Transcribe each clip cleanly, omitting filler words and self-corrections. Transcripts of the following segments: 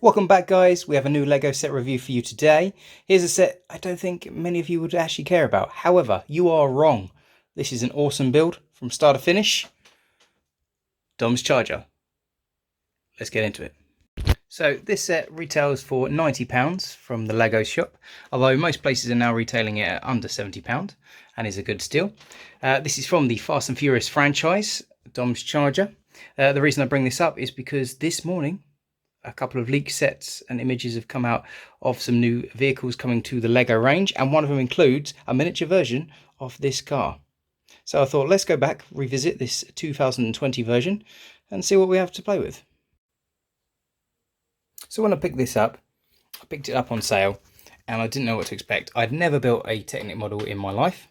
Welcome back, guys. We have a new Lego set review for you today. Here's a set I don't think many of you would actually care about. However, you are wrong. This is an awesome build from start to finish. Dom's Charger. Let's get into it. So this set retails for £90 from the Lego shop, although most places are now retailing it at under £70 and is a good steal. This is from the Fast and Furious franchise, Dom's Charger. The reason I bring this up is because this morning a couple of leak sets and images have come out of some new vehicles coming to the Lego range, and one of them includes a miniature version of this car. So I thought, let's go back, revisit this 2020 version and see what we have to play with. So when I picked this up, I picked it up on sale and I didn't know what to expect. I'd never built a Technic model in my life,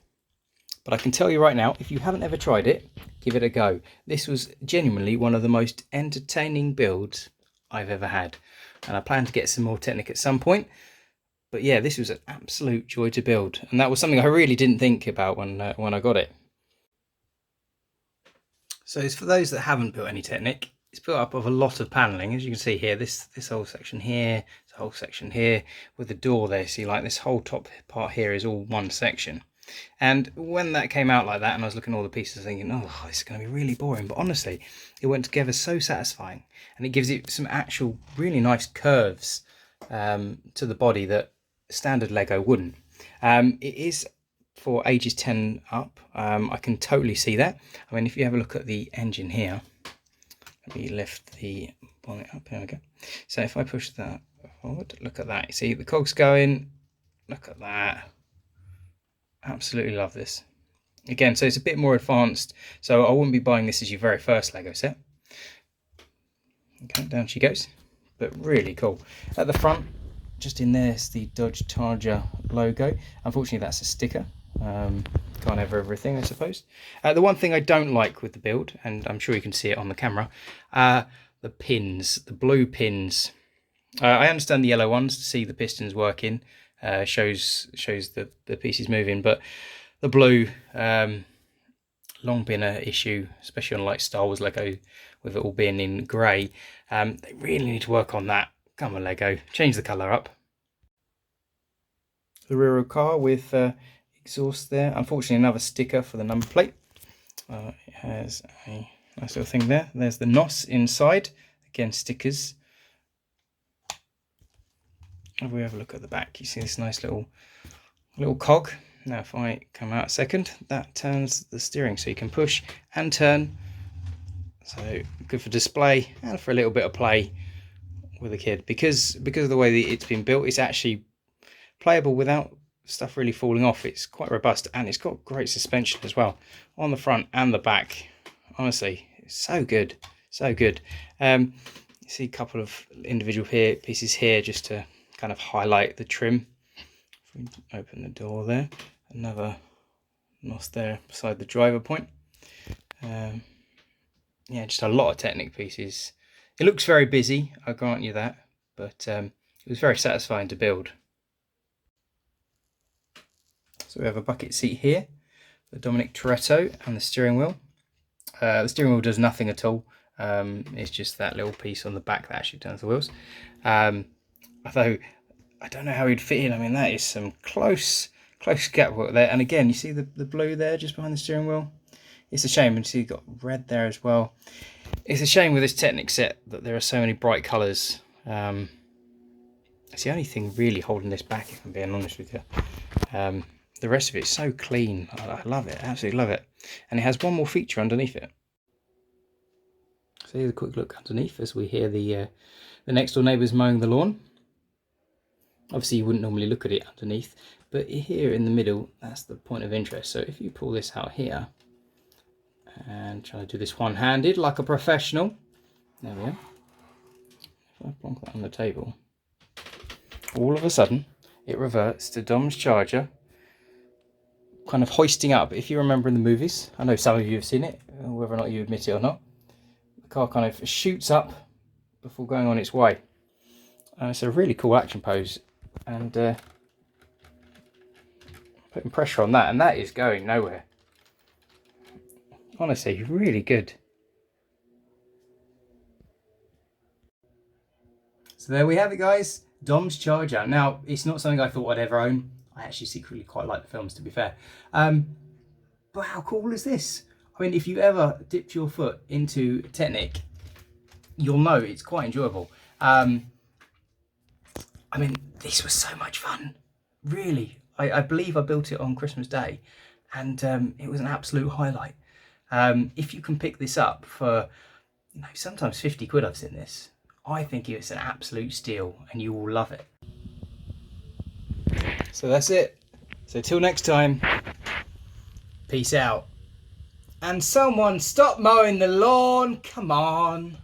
but I can tell you right now, if you haven't ever tried it, give it a go. This was genuinely one of the most entertaining builds I've ever had, and I plan to get some more Technic at some point. But yeah, this was an absolute joy to build, and that was something I really didn't think about when I got it. So it's for those that haven't built any Technic. It's built up of a lot of paneling, as you can see here. This whole section here, this whole section here, with the door there. See, like this whole top part here is all one section. And when that came out like that, and I was looking at all the pieces thinking, oh, this is going to be really boring, but honestly it went together so satisfying, and it gives it some actual really nice curves to the body that standard Lego wouldn't. It is for ages 10 up. I can totally see that. I mean, if you have a look at the engine here, let me lift the bonnet up, there we go. So if I push that forward, look at that, you see the cogs going, look at that. Absolutely love this. Again, so it's a bit more advanced, so I wouldn't be buying this as your very first Lego set. Okay, down she goes, but really cool. At the front, just in there, is the Dodge Charger logo. Unfortunately, that's a sticker. Can't have everything, I suppose. The one thing I don't like with the build, and I'm sure you can see it on the camera, the pins, the blue pins. I understand the yellow ones to see the pistons working. Shows the pieces moving, but the blue, long been an issue, especially on like Star Wars Lego, with it all being in grey. They really need to work on that. Come on, Lego, change the colour up. The rear of the car with exhaust there. Unfortunately, another sticker for the number plate. It has a nice little thing there. There's the NOS inside. Again, stickers. If we have a look at the back, you see this nice little cog. Now if I come out a second, that turns the steering, so you can push and turn. So good for display and for a little bit of play with a kid. Because of the way that it's been built, it's actually playable without stuff really falling off. It's quite robust, and it's got great suspension as well on the front and the back. Honestly, it's so good, so good. You see a couple of individual pieces here just to kind of highlight the trim. If we open the door there, another NOS there beside the driver point. Yeah, just a lot of Technic pieces. It looks very busy, I grant you that, but it was very satisfying to build. So we have a bucket seat here, the Dominic Toretto, and the steering wheel. The steering wheel does nothing at all. It's just that little piece on the back that actually turns the wheels. Although I don't know how he'd fit in. I mean, that is some close gap work there. And again, you see the blue there just behind the steering wheel. It's a shame, and you see you've got red there as well. It's a shame with this Technic set that there are so many bright colours. It's the only thing really holding this back, if I'm being honest with you. The rest of it is so clean. I love it, absolutely love it. And it has one more feature underneath it. So here's a quick look underneath as we hear the next door neighbours mowing the lawn. Obviously you wouldn't normally look at it underneath, but here in the middle, that's the point of interest. So if you pull this out here and try to do this one-handed like a professional, there we are. If I plonk that on the table, all of a sudden it reverts to Dom's Charger, kind of hoisting up. If you remember in the movies, I know some of you have seen it, whether or not you admit it or not, the car kind of shoots up before going on its way. It's a really cool action pose, and putting pressure on that, and that is going nowhere. Honestly, really good. So there we have it, guys. Dom's charger. Now, it's not something I thought I'd ever own. I actually secretly quite like the films, to be fair. But how cool is this? I mean, if you ever dipped your foot into Technic, you'll know it's quite enjoyable. I mean, this was so much fun. Really. I believe I built it on Christmas Day, and it was an absolute highlight. If you can pick this up for, you know, sometimes 50 quid I've seen this, I think it's an absolute steal and you will love it. So that's it. So till next time, peace out. And someone stop mowing the lawn, come on.